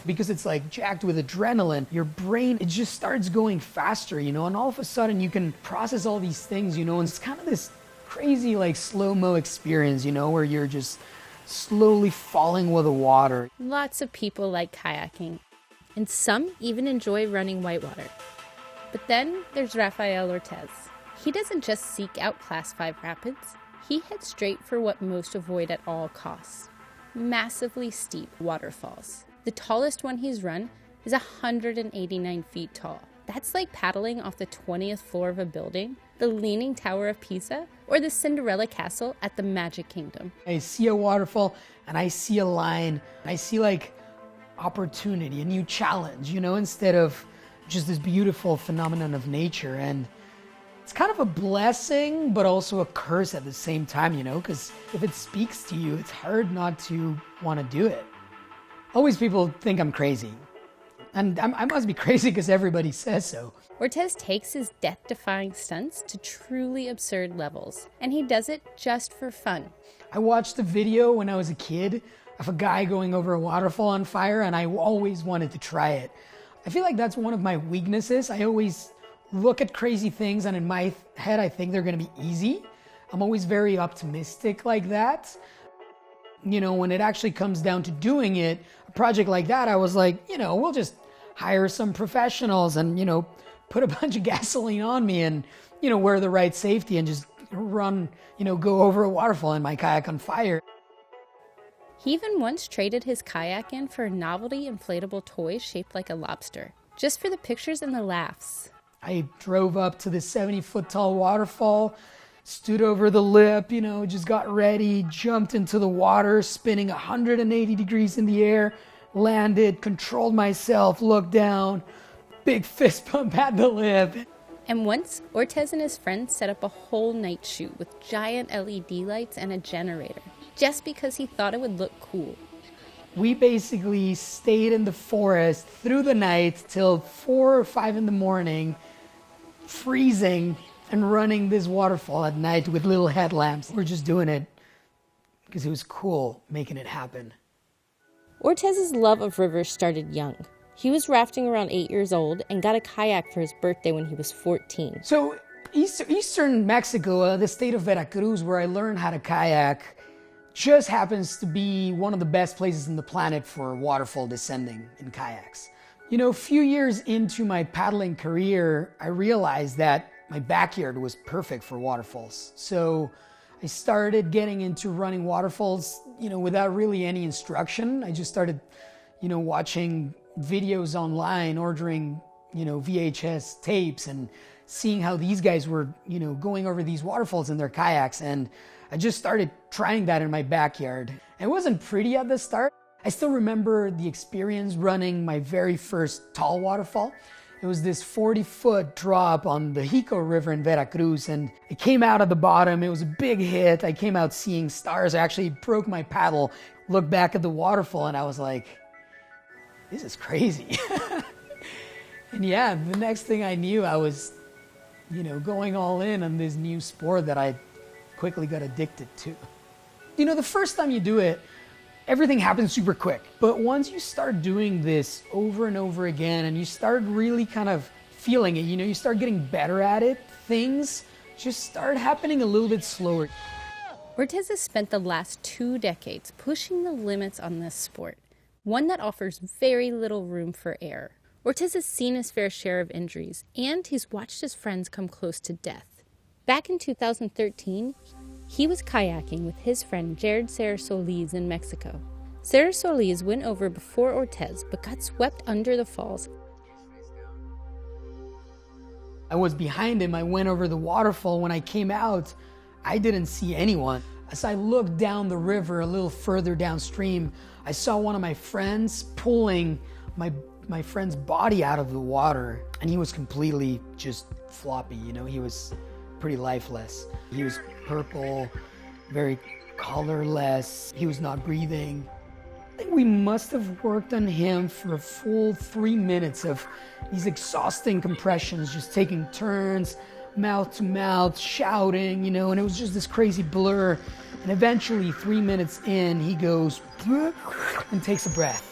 because it's like jacked with adrenaline, your brain, it just starts going faster, and all of a sudden you can process all these things, and it's kind of this crazy like slow-mo experience, where you're just slowly falling with the water. Lots of people like kayaking, and some even enjoy running whitewater. But then there's Rafael Ortiz. He doesn't just seek out Class 5 rapids, he heads straight for what most avoid at all costs: massively steep waterfalls. The tallest one he's run is 189 feet tall. That's like paddling off the 20th floor of a building, the Leaning Tower of Pisa, or the Cinderella Castle at the Magic Kingdom. I see a waterfall and I see a line. I see like opportunity, a new challenge, instead of just this beautiful phenomenon of nature. And it's kind of a blessing, but also a curse at the same time, because if it speaks to you, it's hard not to want to do it. Always people think I'm crazy. And I must be crazy because everybody says so. Ortiz takes his death-defying stunts to truly absurd levels, and he does it just for fun. I watched a video when I was a kid of a guy going over a waterfall on fire, and I always wanted to try it. I feel like that's one of my weaknesses. I always look at crazy things, and in my head, I think they're going to be easy. I'm always very optimistic like that. When it actually comes down to doing it, a project like that, I was like, we'll just hire some professionals and, put a bunch of gasoline on me and, wear the right safety and just run, go over a waterfall in my kayak on fire. He even once traded his kayak in for a novelty inflatable toy shaped like a lobster, just for the pictures and the laughs. I drove up to the 70-foot tall waterfall, stood over the lip, just got ready, jumped into the water, spinning 180 degrees in the air, landed, controlled myself, looked down, big fist pump at the lip. And once, Ortiz and his friends set up a whole night shoot with giant LED lights and a generator, just because he thought it would look cool. We basically stayed in the forest through the night till 4 or 5 in the morning, freezing and running this waterfall at night with little headlamps. We're just doing it because it was cool making it happen. Ortiz's love of rivers started young. He was rafting around 8 years old and got a kayak for his birthday when he was 14. So eastern Mexico, the state of Veracruz, where I learned how to kayak, just happens to be one of the best places on the planet for waterfall descending in kayaks. A few years into my paddling career, I realized that my backyard was perfect for waterfalls. So I started getting into running waterfalls, without really any instruction. I just started, watching videos online, ordering, VHS tapes and seeing how these guys were, going over these waterfalls in their kayaks. And I just started trying that in my backyard. It wasn't pretty at the start. I still remember the experience running my very first tall waterfall. It was this 40-foot drop on the Jico River in Veracruz, and it came out at the bottom. It was a big hit. I came out seeing stars. I actually broke my paddle, looked back at the waterfall, and I was like, this is crazy. And yeah, the next thing I knew, I was, going all in on this new sport that I quickly got addicted to. The first time you do it, everything happens super quick. But once you start doing this over and over again and you start really kind of feeling it, you start getting better at it, things just start happening a little bit slower. Ortiz has spent the last 2 decades pushing the limits on this sport, one that offers very little room for error. Ortiz has seen his fair share of injuries, and he's watched his friends come close to death. Back in 2013, he was kayaking with his friend Jared Serra Solis in Mexico. Serra Solis went over before Ortiz, but got swept under the falls. I was behind him. I went over the waterfall. When I came out, I didn't see anyone. As I looked down the river a little further downstream, I saw one of my friends pulling my friend's body out of the water, and he was completely just floppy, he was pretty lifeless. He was purple, very colorless. He was not breathing. I think we must have worked on him for a full 3 minutes of these exhausting compressions, just taking turns, mouth to mouth, shouting, and it was just this crazy blur. And eventually, 3 minutes in, he goes and takes a breath.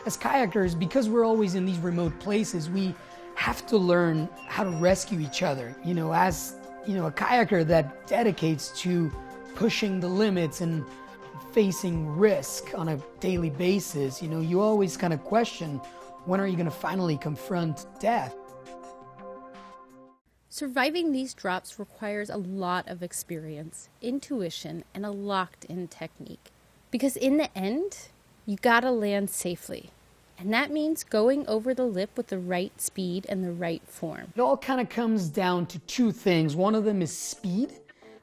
As kayakers, because we're always in these remote places, we have to learn how to rescue each other. As a kayaker that dedicates to pushing the limits and facing risk on a daily basis, you always kind of question, when are you going to finally confront death? Surviving these drops requires a lot of experience, intuition, and a locked-in technique. Because in the end, you gotta land safely. And that means going over the lip with the right speed and the right form. It all kind of comes down to two things. One of them is speed.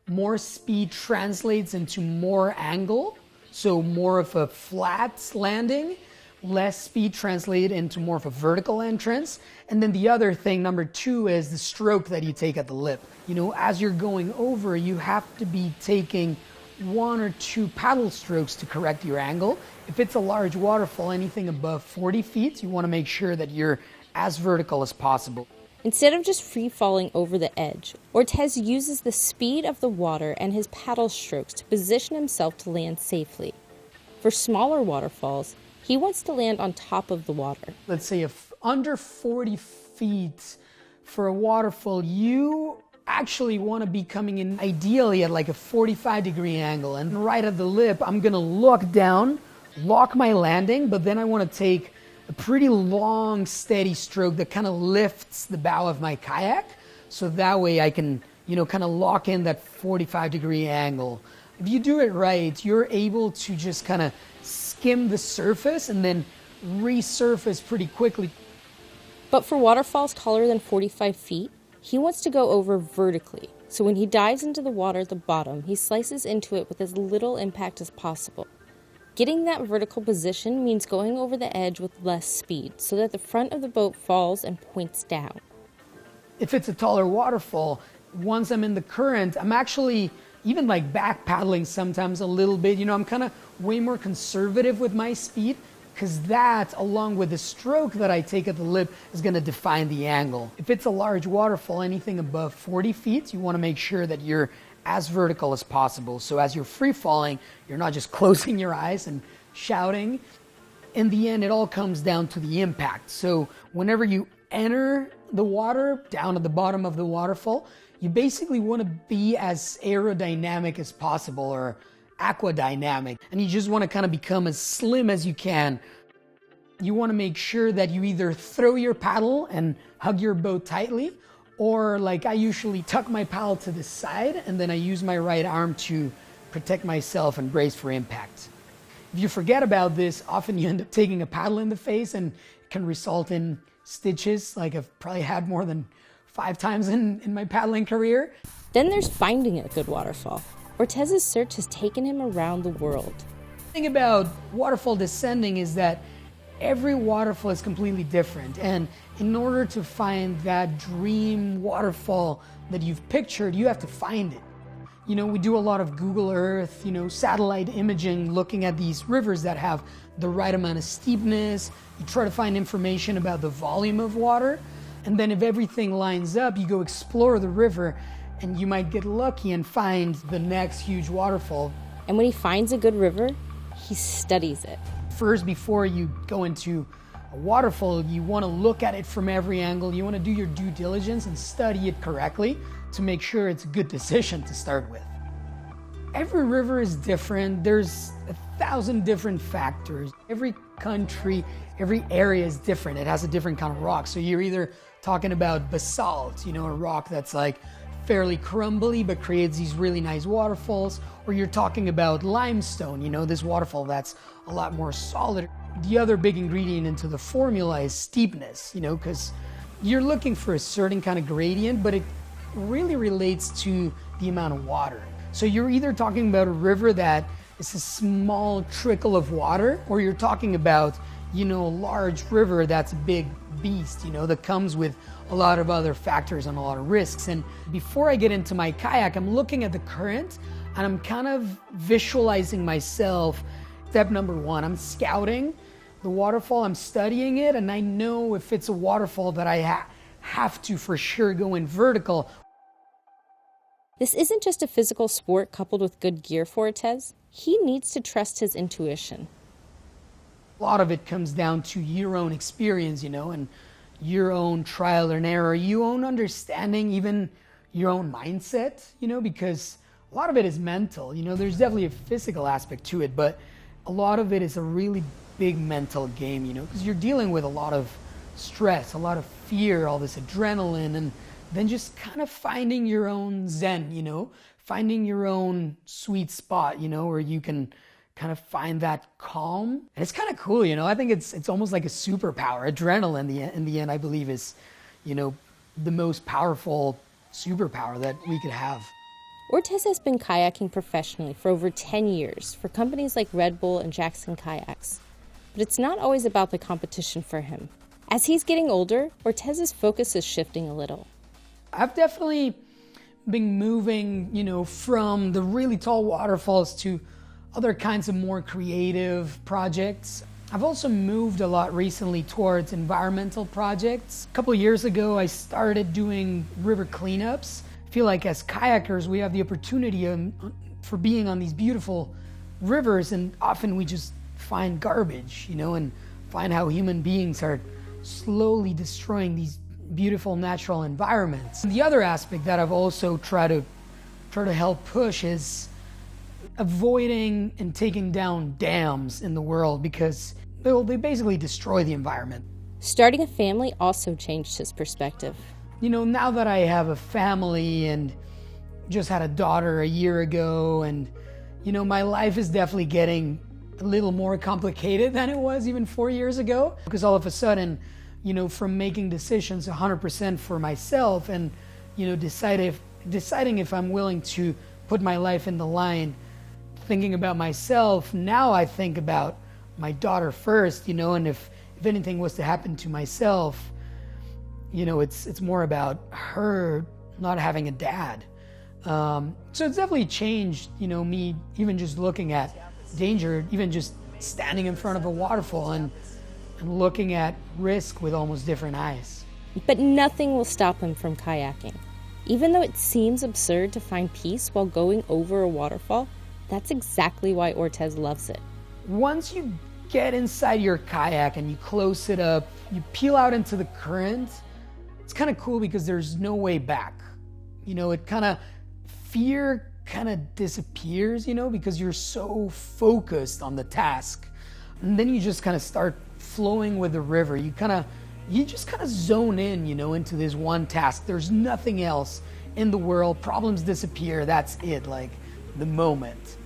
More speed translates into more angle, so more of a flat landing. Less speed translated into more of a vertical entrance. And then the other thing, number two, is the stroke that you take at the lip. As you're going over, you have to be taking 1 or 2 paddle strokes to correct your angle. If it's a large waterfall, anything above 40 feet, you want to make sure that you're as vertical as possible. Instead of just free falling over the edge, Ortez uses the speed of the water and his paddle strokes to position himself to land safely. For smaller waterfalls, he wants to land on top of the water. Let's say if under 40 feet for a waterfall, you actually want to be coming in ideally at like a 45-degree angle. And right at the lip, I'm going to look down, lock my landing, but then I want to take a pretty long, steady stroke that kind of lifts the bow of my kayak. So that way I can, kind of lock in that 45-degree angle. If you do it right, you're able to just kind of skim the surface and then resurface pretty quickly. But for waterfalls taller than 45 feet, he wants to go over vertically. So when he dives into the water at the bottom, he slices into it with as little impact as possible. Getting that vertical position means going over the edge with less speed so that the front of the boat falls and points down. If it's a taller waterfall, once I'm in the current, I'm actually even like back paddling sometimes a little bit. I'm kind of way more conservative with my speed because that, along with the stroke that I take at the lip, is going to define the angle. If it's a large waterfall, anything above 40 feet, you want to make sure that you're as vertical as possible. So as you're free falling, you're not just closing your eyes and shouting. In the end, it all comes down to the impact. So whenever you enter the water down at the bottom of the waterfall, you basically want to be as aerodynamic as possible, or aquadynamic, and you just want to kind of become as slim as you can. You want to make sure that you either throw your paddle and hug your boat tightly, or like I usually tuck my paddle to the side and then I use my right arm to protect myself and brace for impact. If you forget about this, often you end up taking a paddle in the face and it can result in stitches, like I've probably had more than 5 times in my paddling career. Then there's finding a good waterfall. Ortez's search has taken him around the world. The thing about waterfall descending is that every waterfall is completely different. And in order to find that dream waterfall that you've pictured, you have to find it. We do a lot of Google Earth, satellite imaging, looking at these rivers that have the right amount of steepness. You try to find information about the volume of water. And then if everything lines up, you go explore the river and you might get lucky and find the next huge waterfall. And when he finds a good river, he studies it. First, before you go into a waterfall, you want to look at it from every angle. You want to do your due diligence and study it correctly to make sure it's a good decision to start with. Every river is different. There's 1,000 different factors. Every country, every area is different. It has a different kind of rock. So you're either talking about basalt, a rock that's like fairly crumbly but creates these really nice waterfalls, or you're talking about limestone, this waterfall that's a lot more solid. The other big ingredient into the formula is steepness, because you're looking for a certain kind of gradient, but it really relates to the amount of water. So you're either talking about a river that is a small trickle of water, or you're talking about, a large river that's a big beast, that comes with a lot of other factors and a lot of risks. And before I get into my kayak, I'm looking at the current and I'm kind of visualizing myself. Step number 1, I'm scouting the waterfall, I'm studying it, and I know if it's a waterfall that I have to for sure go in vertical. This isn't just a physical sport coupled with good gear for Ortez. He needs to trust his intuition. A lot of it comes down to your own experience, and your own trial and error, your own understanding, even your own mindset, because a lot of it is mental. There's definitely a physical aspect to it, but a lot of it is a really big mental game, because you're dealing with a lot of stress, a lot of fear, all this adrenaline, and then just kind of finding your own zen, finding your own sweet spot, where you can kind of find that calm. And it's kind of cool, I think it's almost like a superpower. Adrenaline in the end, I believe, is, the most powerful superpower that we could have. Ortez has been kayaking professionally for over 10 years for companies like Red Bull and Jackson Kayaks. But it's not always about the competition for him. As he's getting older, Ortez's focus is shifting a little. I've definitely been moving, from the really tall waterfalls to other kinds of more creative projects. I've also moved a lot recently towards environmental projects. A couple of years ago, I started doing river cleanups. I feel like as kayakers, we have the opportunity for being on these beautiful rivers, and often we just find garbage, and find how human beings are slowly destroying these beautiful natural environments. The other aspect that I've also tried to help push is avoiding and taking down dams in the world, because they basically destroy the environment. Starting a family also changed his perspective. Now that I have a family and just had a daughter a year ago, and my life is definitely getting a little more complicated than it was even 4 years ago, because all of a sudden, from making decisions 100% for myself and deciding if I'm willing to put my life in the line, thinking about myself, now I think about my daughter first, and if anything was to happen to myself, it's more about her not having a dad. So it's definitely changed, me even just looking at danger, even just standing in front of a waterfall and looking at risk with almost different eyes. But nothing will stop him from kayaking. Even though it seems absurd to find peace while going over a waterfall, that's exactly why Ortez loves it. Once you get inside your kayak and you close it up, you peel out into the current, it's kind of cool because there's no way back. Fear kind of disappears, because you're so focused on the task. And then you just kind of start flowing with the river. You just kind of zone in, into this one task. There's nothing else in the world. Problems disappear. That's it, like the moment.